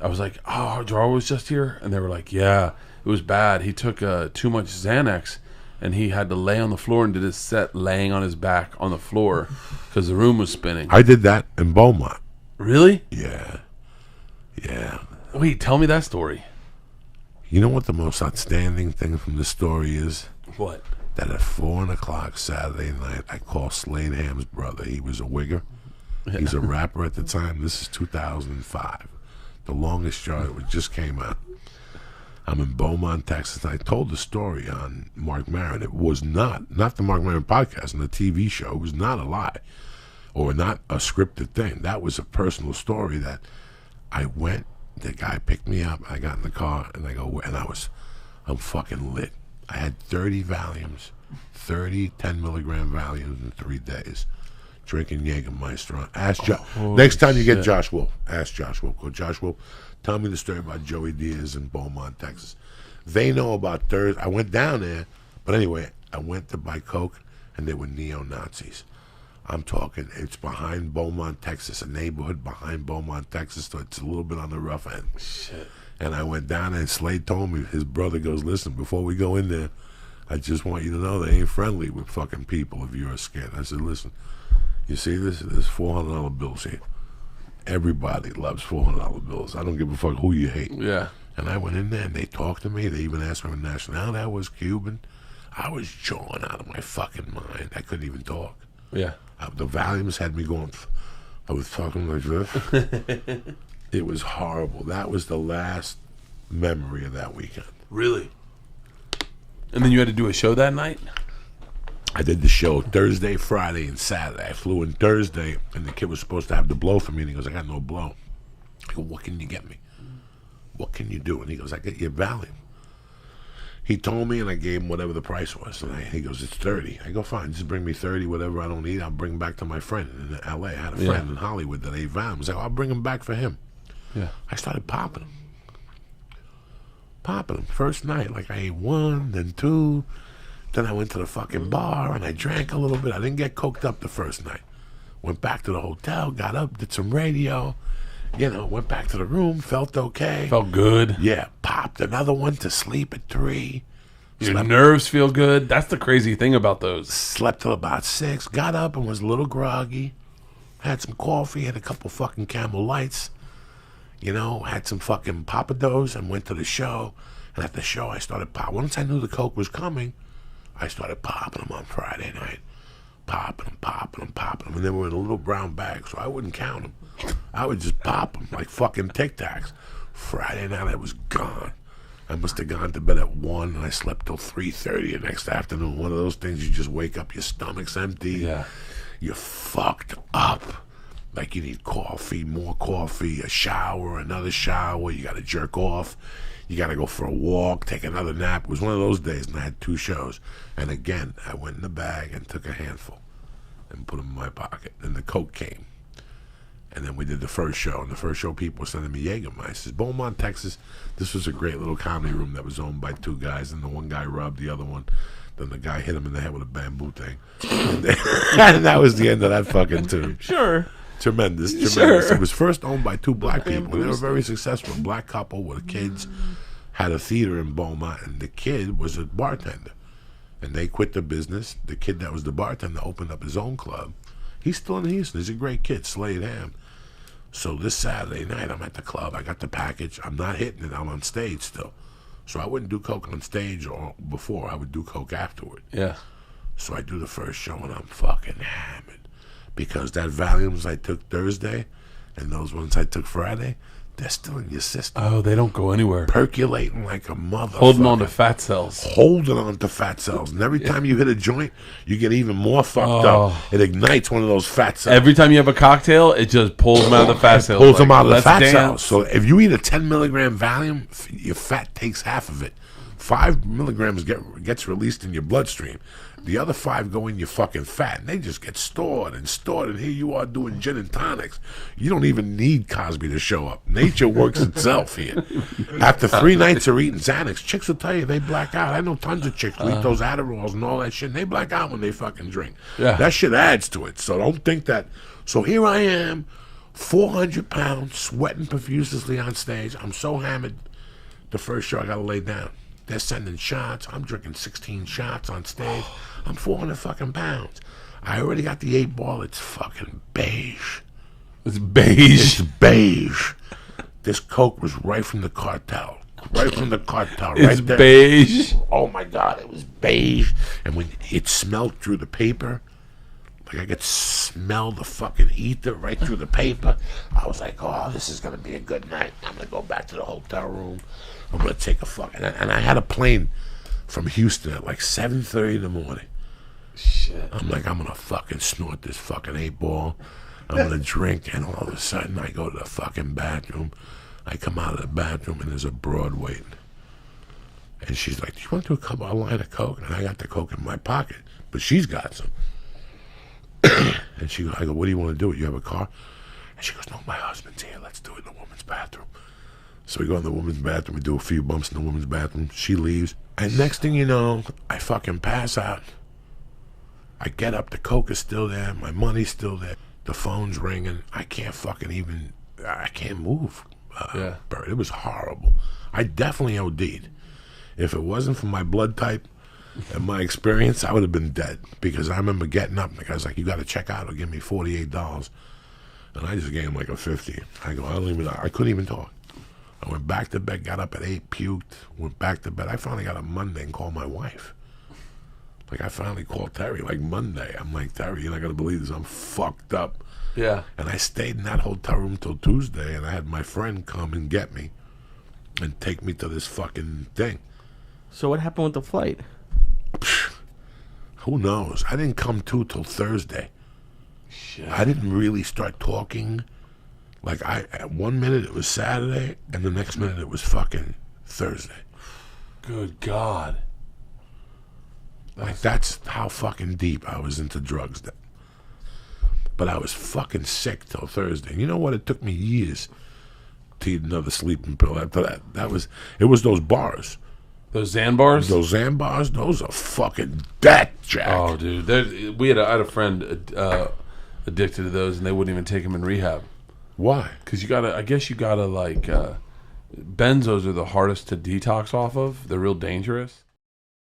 I was like, oh, Jar was just here? And they were like, yeah, it was bad. He took too much Xanax, and he had to lay on the floor and did his set laying on his back on the floor because the room was spinning. I did that in Beaumont. Really? Yeah. Yeah. Wait, tell me that story. You know what the most outstanding thing from the story is? What? That at 4:00 Saturday night, I called Slade Ham's brother. He was a wigger. He's a rapper at the time. This is 2005. The Longest Yard, which just came out. I'm in Beaumont, Texas. I told the story on Mark Maron. It was not the Mark Maron podcast and the TV show. It was not a lie or not a scripted thing. That was a personal story that I went. The guy picked me up. I got in the car and I go, and I'm fucking lit. I had 30 Valiums, 30 10 milligram Valiums in 3 days. Drinking Jägermeister. Ask next time you get Josh Wolf, ask Josh Wolf. Go, Josh Wolf, tell me the story about Joey Diaz in Beaumont, Texas. They know about Thursday. I went down there, but anyway, I went to buy Coke, and they were neo-Nazis. I'm talking, it's behind Beaumont, Texas, a neighborhood behind Beaumont, Texas, so it's a little bit on the rough end. Shit. And I went down there, and Slade told me, his brother goes, listen, before we go in there, I just want you to know they ain't friendly with fucking people if you're a skin. I said, listen, you see this? There's $400 bills here. Everybody loves $400 bills. I don't give a fuck who you hate. Yeah. And I went in there, and they talked to me. They even asked me what nationality I was, Cuban. I was jawing out of my fucking mind. I couldn't even talk. Yeah. The Valiums had me going, I was talking like this. It was horrible. That was the last memory of that weekend. Really? And then you had to do a show that night? I did the show Thursday, Friday, and Saturday. I flew in Thursday, and the kid was supposed to have the blow for me, and he goes, I got no blow. I go, what can you get me? What can you do? And he goes, I get you a Valium. He told me, and I gave him whatever the price was. And he goes, it's 30. I go, fine, just bring me 30, whatever I don't need, I'll bring back to my friend in L.A. I had a friend in Hollywood that ate Valiums. I go, I'll bring him back for him. Yeah. I started popping them. First night, like I ate 1, then 2. Then I went to the fucking bar and I drank a little bit. I didn't get coked up the first night. Went back to the hotel, got up, did some radio. Went back to the room, felt okay. Felt good. Yeah, popped another one to sleep at 3. Your nerves feel good. That's the crazy thing about those. Slept till about 6. Got up and was a little groggy. Had some coffee, had a couple fucking Camel Lights. Had some fucking Papados and went to the show. And at the show, I started popping. Once I knew the coke was coming, I started popping them on Friday night. Popping them. And they were in a little brown bag, so I wouldn't count them. I would just pop them like fucking Tic Tacs. Friday night, I was gone. I must have gone to bed at 1, and I slept till 3:30 the next afternoon. One of those things you just wake up, your stomach's empty. Yeah. You're fucked up. Like you need coffee, more coffee, a shower, another shower. You got to jerk off. You got to go for a walk, take another nap. It was one of those days, and I had 2 shows. And again, I went in the bag and took a handful and put them in my pocket. And the coke came. And then we did the first show. And the first show, people were sending me Jägermeisters. Beaumont, Texas, this was a great little comedy room that was owned by 2 guys. And the one guy robbed the other one. Then the guy hit him in the head with a bamboo thing. And that was the end of that fucking tune. Sure. Tremendous. Sure. It was first owned by 2 black people. They were very successful. A black couple with kids had a theater in Beaumont, and the kid was a bartender. And they quit the business. The kid that was the bartender opened up his own club. He's still in Houston. He's a great kid, Slade Ham. So this Saturday night, I'm at the club. I got the package. I'm not hitting it. I'm on stage still. So I wouldn't do coke on stage or before. I would do coke afterward. Yeah. So I do the first show, and I'm fucking hammered. Because that Valiums I took Thursday and those ones I took Friday, they're still in your system. Oh, they don't go anywhere. Percolating like a motherfucker. Holding on to fat cells. Holding on to fat cells. And every time you hit a joint, you get even more fucked up. It ignites one of those fat cells. Every time you have a cocktail, it just pulls them out of the fat cells. Pulls them out of the fat cells. So if you eat a 10 milligram Valium, your fat takes half of it. 5 milligrams gets released in your bloodstream. The other 5 go in your fucking fat, and they just get stored. And here you are doing gin and tonics. You don't even need Cosby to show up. Nature works itself here. After 3 nights of eating Xanax, chicks will tell you they black out. I know tons of chicks who eat those Adderalls and all that shit, and they black out when they fucking drink. Yeah. That shit adds to it. So don't think that. So here I am, 400 pounds, sweating profusely on stage. I'm so hammered. The first show I got to lay down. They're sending shots. I'm drinking 16 shots on stage. I'm 400 fucking pounds. I already got the 8-ball. It's fucking beige. It's beige. It's beige. This Coke was right from the cartel. Right from the cartel. It's right there. beige. Oh my God, it was beige. And when it smelled through the paper, like I could smell the fucking ether right through the paper. I was like, oh, this is going to be a good night. I'm going to go back to the hotel room. I'm going to take a fucking... And I had a plane from Houston at like 7:30 in the morning. Shit. I'm like, I'm going to fucking snort this fucking 8-ball. I'm going to drink. And all of a sudden, I go to the fucking bathroom. I come out of the bathroom, and there's a broad waiting. And she's like, do you want to do a line of Coke? And I got the Coke in my pocket. But she's got some. And I go, what do you want to do? You have a car? And she goes, no, my husband's here. Let's do it in the woman's bathroom. So we go in the woman's bathroom. We do a few bumps in the woman's bathroom. She leaves. And next thing you know, I fucking pass out. I get up. The Coke is still there. My money's still there. The phone's ringing. I can't move. Yeah. Bert, it was horrible. I definitely OD'd. If it wasn't for my blood type and my experience, I would have been dead. Because I remember getting up, and the guy's like, you got to check out or give me $48. And I just gave him like a 50. I go, I couldn't even talk. I went back to bed, got up at 8, puked, went back to bed. I finally got up Monday and called my wife. Like, I finally called Terry, like Monday. I'm like, Terry, you're not going to believe this. I'm fucked up. Yeah. And I stayed in that hotel room till Tuesday, and I had my friend come and get me and take me to this fucking thing. So what happened with the flight? Who knows? I didn't come to till Thursday. Shit. I didn't really start talking. Like, at 1 minute it was Saturday, and the next minute it was fucking Thursday. Good God. Like, that's how fucking deep I was into drugs then. But I was fucking sick till Thursday. And you know what? It took me years to eat another sleeping pill after that. It was those bars. Those Xan bars? Those Xan bars, those are fucking death, Jack. Oh, dude. I had a friend addicted to those, and they wouldn't even take him in rehab. Why? Because I guess you gotta, like, benzos are the hardest to detox off of. They're real dangerous.